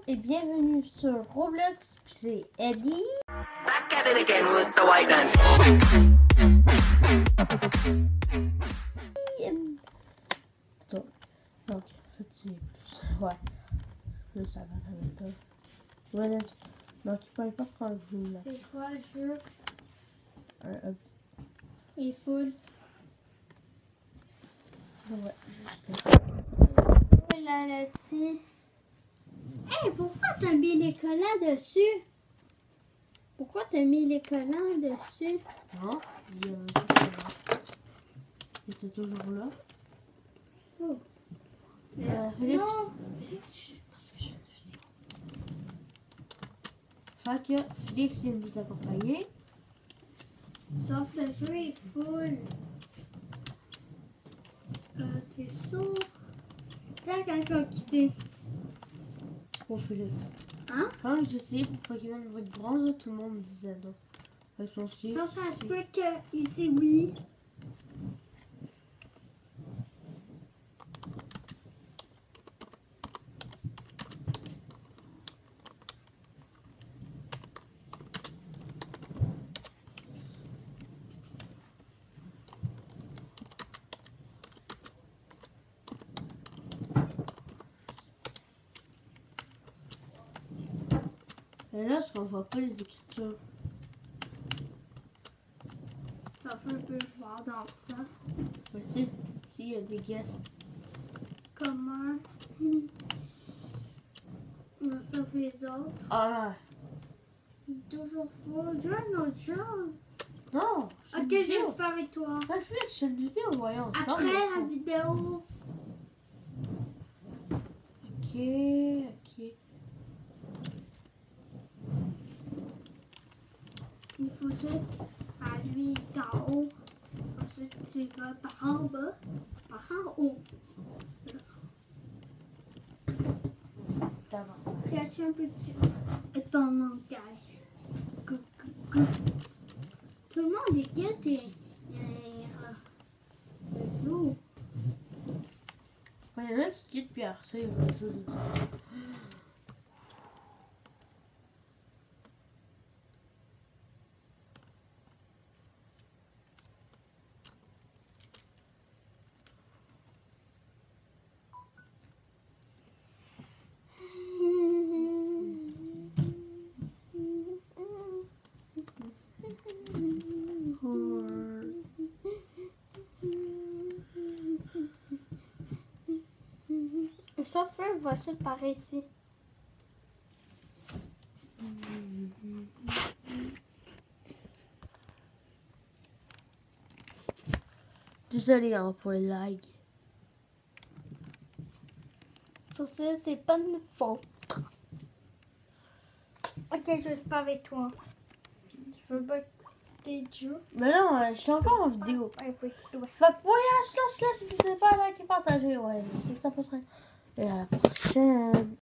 et bienvenue sur Roblox, puis c'est Eddie. Back at it again with the white dance. Donc, en fait, c'est plus. Ouais. Plus ça va avec ça. Voilà. Donc, peu importe quand vous là. C'est quoi le jeu? Il est full. Ouais, juste. Là, là-dessus. Hey, pourquoi t'as mis les collants dessus? Pourquoi t'as mis les collants dessus? Non, il était toujours là. Oh. Félix, Non. Félix, parce que je fais une vidéo. Fait que Félix vient de nous accompagner. Sauf le jeu est full. T'es sûr? T'as quelqu'un quitté. Pour Félix. Hein? Quand j'ai essayé pour Pokémon avec bronze, là, tout le monde disait non. Fait que je me suis dit, Ça se peut qu'il dit oui. et là, est-ce qu'on voit pas les écritures? Ça fait un peu voir dans ça. Mais si, s'il y a des guests. Comment? Sauf les autres. Ah Toujours full. J'ai un autre jeu. non! Je Ok, je suis pas avec toi. Ah, Félix, je fais une vidéo, voyons. Non, Après mais- la vidéo. Ok, ok. Il faut juste à lui d'en haut. Ensuite, tu vas par en bas, par en haut. D'abord. Cache un petit ton langage. Tout le monde est guette et joue. Il y en a qui quittent puis après, ils vont jouer des trucs. Sauf un va se par ici. Désolé hein, pour les lags. Sur ça, c'est pas de notre faute. Ok, je suis pas avec toi. Je veux pas tes jeux. Mais non, je suis encore en vidéo. Ouais, oui, ouais. Fait que voyage, là, si c'était pas là qui partagé. Ouais, c'est que t'as pas très. Et à la prochaine.